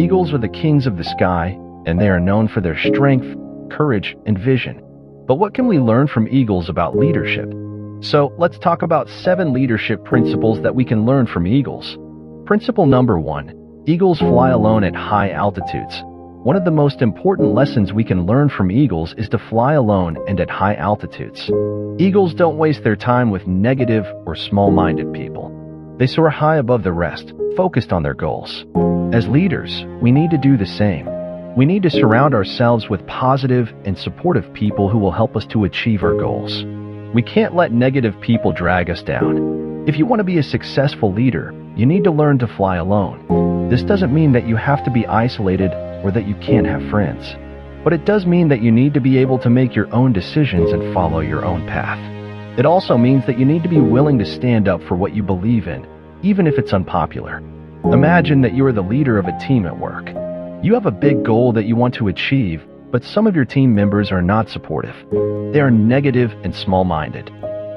Eagles are the kings of the sky, and they are known for their strength, courage, and vision. But what can we learn from eagles about leadership? So let's talk about 7 leadership principles that we can learn from eagles. Principle number 1. Eagles fly alone at high altitudes. One of the most important lessons we can learn from eagles is to fly alone and at high altitudes. Eagles don't waste their time with negative or small-minded people. They soar high above the rest, focused on their goals. As leaders, we need to do the same. We need to surround ourselves with positive and supportive people who will help us to achieve our goals. We can't let negative people drag us down. If you want to be a successful leader, you need to learn to fly alone. This doesn't mean that you have to be isolated or that you can't have friends. But it does mean that you need to be able to make your own decisions and follow your own path. It also means that you need to be willing to stand up for what you believe in, even if it's unpopular. Imagine that you are the leader of a team at work. You have a big goal that you want to achieve, but some of your team members are not supportive. They are negative and small-minded.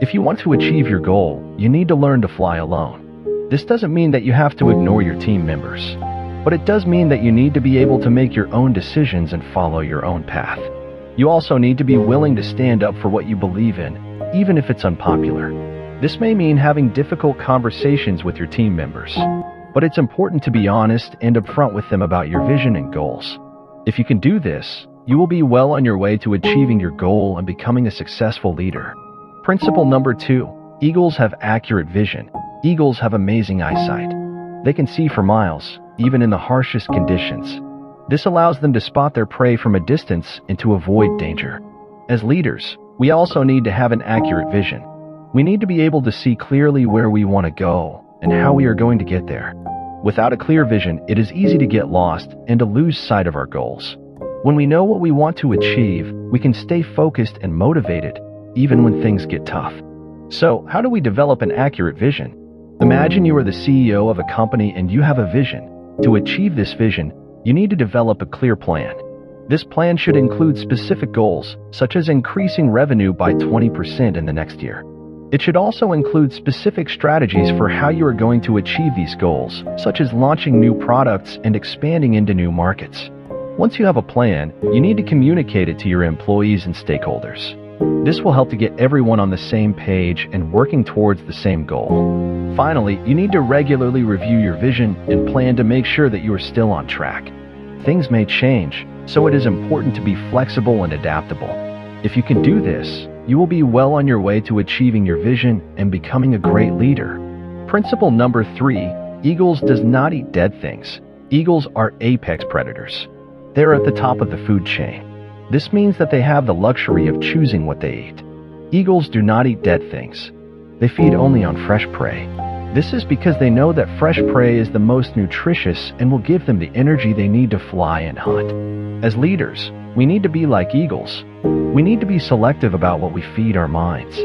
If you want to achieve your goal, you need to learn to fly alone. This doesn't mean that you have to ignore your team members, but it does mean that you need to be able to make your own decisions and follow your own path. You also need to be willing to stand up for what you believe in, even if it's unpopular. This may mean having difficult conversations with your team members, but it's important to be honest and upfront with them about your vision and goals. If you can do this, you will be well on your way to achieving your goal and becoming a successful leader. Principle number 2. Eagles have accurate vision. Eagles have amazing eyesight. They can see for miles, even in the harshest conditions. This allows them to spot their prey from a distance and to avoid danger. As leaders, we also need to have an accurate vision. We need to be able to see clearly where we want to go and how we are going to get there. Without a clear vision, it is easy to get lost and to lose sight of our goals. When we know what we want to achieve, we can stay focused and motivated, even when things get tough. So, how do we develop an accurate vision? Imagine you are the CEO of a company and you have a vision. To achieve this vision, you need to develop a clear plan. This plan should include specific goals, such as increasing revenue by 20% in the next year. It should also include specific strategies for how you are going to achieve these goals, such as launching new products and expanding into new markets. Once you have a plan, you need to communicate it to your employees and stakeholders. This will help to get everyone on the same page and working towards the same goal. Finally, you need to regularly review your vision and plan to make sure that you are still on track. Things may change, so it is important to be flexible and adaptable. If you can do this, you will be well on your way to achieving your vision and becoming a great leader. Principle number 3. Eagles does not eat dead things. Eagles are apex predators. They are at the top of the food chain. This means that they have the luxury of choosing what they eat. Eagles do not eat dead things. They feed only on fresh prey. This is because they know that fresh prey is the most nutritious and will give them the energy they need to fly and hunt. As leaders, we need to be like eagles. We need to be selective about what we feed our minds.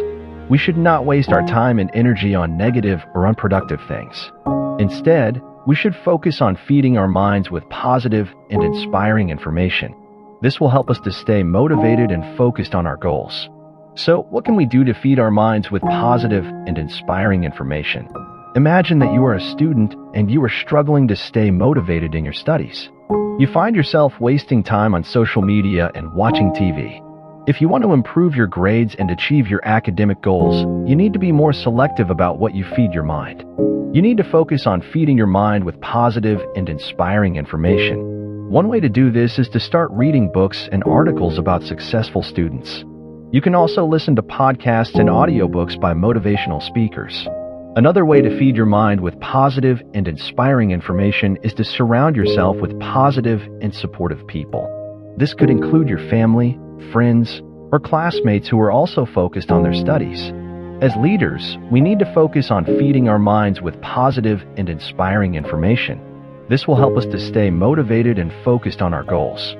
We should not waste our time and energy on negative or unproductive things. Instead, we should focus on feeding our minds with positive and inspiring information. This will help us to stay motivated and focused on our goals. So, what can we do to feed our minds with positive and inspiring information? Imagine that you are a student and you are struggling to stay motivated in your studies. You find yourself wasting time on social media and watching TV. If you want to improve your grades and achieve your academic goals, you need to be more selective about what you feed your mind. You need to focus on feeding your mind with positive and inspiring information. One way to do this is to start reading books and articles about successful students. You can also listen to podcasts and audiobooks by motivational speakers. Another way to feed your mind with positive and inspiring information is to surround yourself with positive and supportive people. This could include your family, friends, or classmates who are also focused on their studies. As leaders, we need to focus on feeding our minds with positive and inspiring information. This will help us to stay motivated and focused on our goals.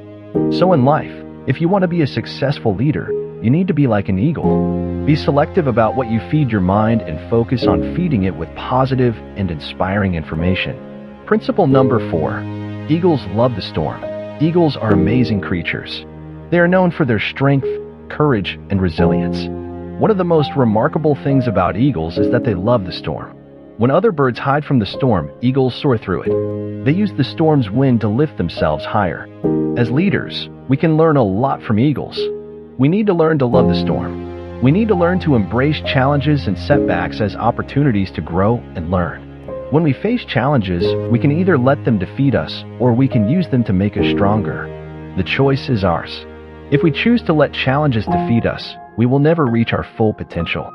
So in life, if you want to be a successful leader, you need to be like an eagle. Be selective about what you feed your mind and focus on feeding it with positive and inspiring information. Principle number 4. Eagles love the storm. Eagles are amazing creatures. They are known for their strength, courage, and resilience. One of the most remarkable things about eagles is that they love the storm. When other birds hide from the storm, eagles soar through it. They use the storm's wind to lift themselves higher. As leaders, we can learn a lot from eagles. We need to learn to love the storm. We need to learn to embrace challenges and setbacks as opportunities to grow and learn. When we face challenges, we can either let them defeat us or we can use them to make us stronger. The choice is ours. If we choose to let challenges defeat us, we will never reach our full potential.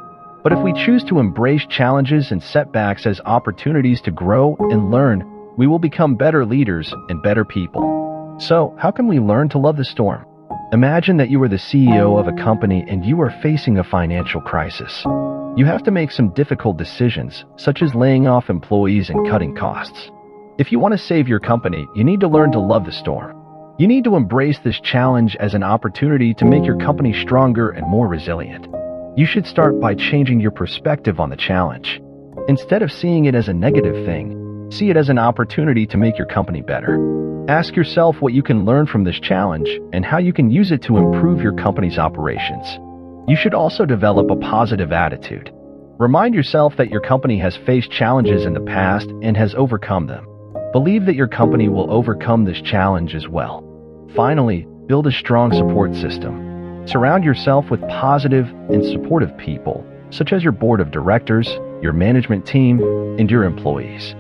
But if we choose to embrace challenges and setbacks as opportunities to grow and learn, we will become better leaders and better people. So, how can we learn to love the storm? Imagine that you are the CEO of a company and you are facing a financial crisis. You have to make some difficult decisions, such as laying off employees and cutting costs. If you want to save your company, you need to learn to love the storm. You need to embrace this challenge as an opportunity to make your company stronger and more resilient. You should start by changing your perspective on the challenge. Instead of seeing it as a negative thing, see it as an opportunity to make your company better. Ask yourself what you can learn from this challenge and how you can use it to improve your company's operations. You should also develop a positive attitude. Remind yourself that your company has faced challenges in the past and has overcome them. Believe that your company will overcome this challenge as well. Finally, build a strong support system. Surround yourself with positive and supportive people, such as your board of directors, your management team, and your employees.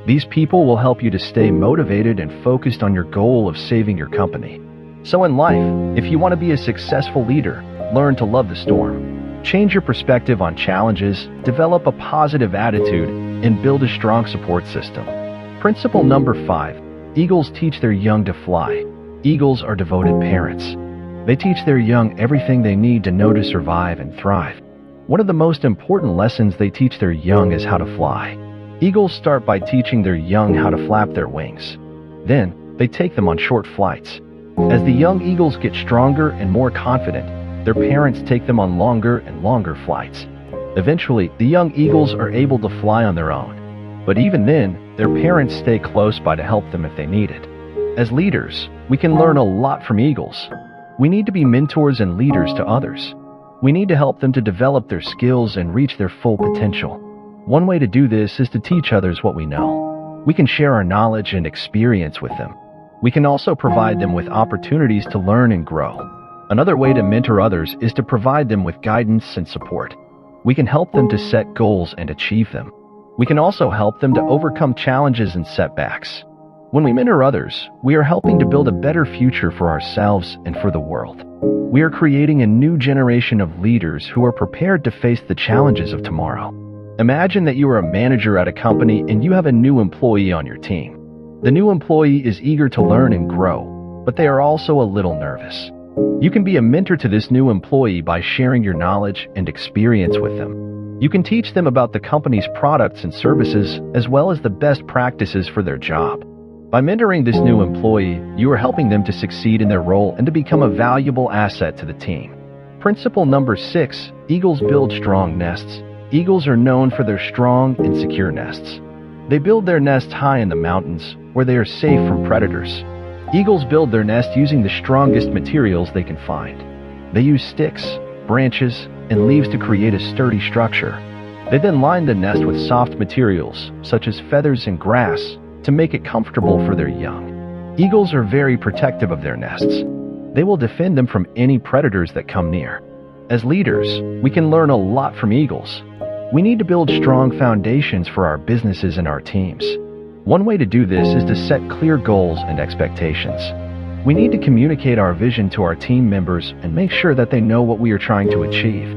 These people will help you to stay motivated and focused on your goal of saving your company. So in life, if you want to be a successful leader, learn to love the storm. Change your perspective on challenges, develop a positive attitude, and build a strong support system. Principle number 5. Eagles teach their young to fly. Eagles are devoted parents. They teach their young everything they need to know to survive and thrive. One of the most important lessons they teach their young is how to fly. Eagles start by teaching their young how to flap their wings. Then, they take them on short flights. As the young eagles get stronger and more confident, their parents take them on longer and longer flights. Eventually, the young eagles are able to fly on their own. But even then, their parents stay close by to help them if they need it. As leaders, we can learn a lot from eagles. We need to be mentors and leaders to others. We need to help them to develop their skills and reach their full potential. One way to do this is to teach others what we know. We can share our knowledge and experience with them. We can also provide them with opportunities to learn and grow. Another way to mentor others is to provide them with guidance and support. We can help them to set goals and achieve them. We can also help them to overcome challenges and setbacks. When we mentor others, we are helping to build a better future for ourselves and for the world. We are creating a new generation of leaders who are prepared to face the challenges of tomorrow. Imagine that you are a manager at a company and you have a new employee on your team. The new employee is eager to learn and grow, but they are also a little nervous. You can be a mentor to this new employee by sharing your knowledge and experience with them. You can teach them about the company's products and services as well as the best practices for their job. By mentoring this new employee, you are helping them to succeed in their role and to become a valuable asset to the team. Principle number 6. Eagles build strong nests. Eagles are known for their strong and secure nests. They build their nests high in the mountains, where they are safe from predators. Eagles build their nest using the strongest materials they can find. They use sticks, branches, and leaves to create a sturdy structure. They then line the nest with soft materials, such as feathers and grass, to make it comfortable for their young. Eagles are very protective of their nests. They will defend them from any predators that come near. As leaders, we can learn a lot from eagles. We need to build strong foundations for our businesses and our teams. One way to do this is to set clear goals and expectations. We need to communicate our vision to our team members and make sure that they know what we are trying to achieve.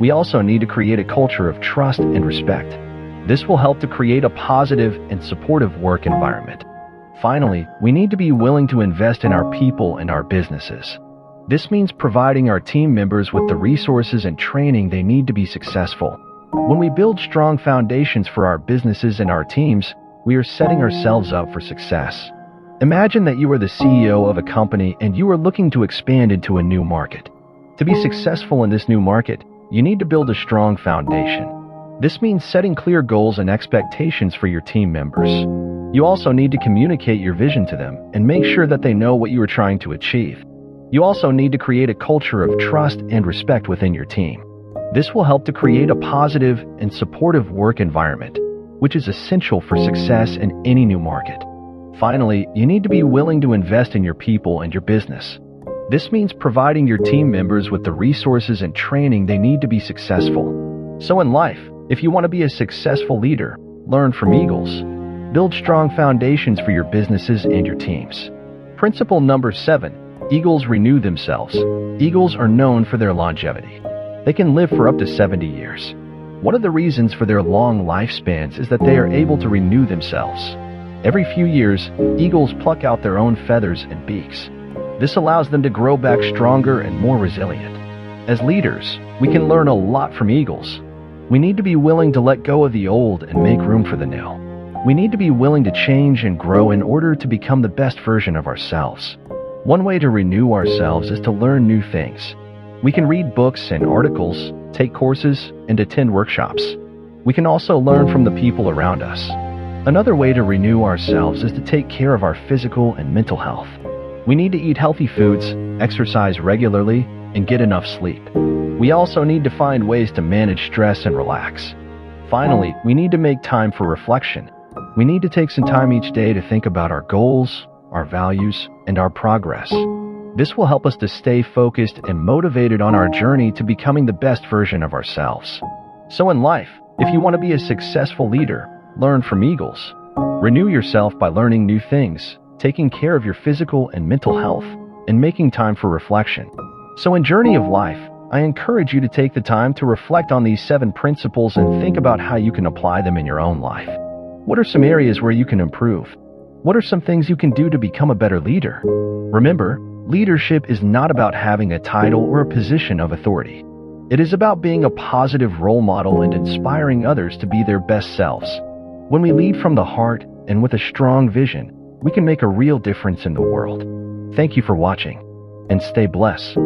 We also need to create a culture of trust and respect. This will help to create a positive and supportive work environment. Finally, we need to be willing to invest in our people and our businesses. This means providing our team members with the resources and training they need to be successful. When we build strong foundations for our businesses and our teams, we are setting ourselves up for success. Imagine that you are the CEO of a company and you are looking to expand into a new market. To be successful in this new market, you need to build a strong foundation. This means setting clear goals and expectations for your team members. You also need to communicate your vision to them and make sure that they know what you are trying to achieve. You also need to create a culture of trust and respect within your team. This will help to create a positive and supportive work environment. which is essential for success in any new market. Finally, you need to be willing to invest in your people and your business. This means providing your team members with the resources and training they need to be successful. So in life, if you want to be a successful leader, learn from eagles. Build strong foundations for your businesses and your teams. Principle number 7. Eagles renew themselves. Eagles are known for their longevity. They can live for up to 70 years. One of the reasons for their long lifespans is that they are able to renew themselves. Every few years, eagles pluck out their own feathers and beaks. This allows them to grow back stronger and more resilient. As leaders, we can learn a lot from eagles. We need to be willing to let go of the old and make room for the new. We need to be willing to change and grow in order to become the best version of ourselves. One way to renew ourselves is to learn new things. We can read books and articles, take courses, and attend workshops. We can also learn from the people around us. Another way to renew ourselves is to take care of our physical and mental health. We need to eat healthy foods, exercise regularly, and get enough sleep. We also need to find ways to manage stress and relax. Finally, we need to make time for reflection. We need to take some time each day to think about our goals, our values, and our progress. This will help us to stay focused and motivated on our journey to becoming the best version of ourselves. So in life, if you want to be a successful leader, learn from eagles. Renew yourself by learning new things, taking care of your physical and mental health, and making time for reflection. So in Journey of Life, I encourage you to take the time to reflect on these 7 principles and think about how you can apply them in your own life. What are some areas where you can improve? What are some things you can do to become a better leader? Remember, leadership is not about having a title or a position of authority. It is about being a positive role model and inspiring others to be their best selves. When we lead from the heart and with a strong vision, we can make a real difference in the world. Thank you for watching, and stay blessed.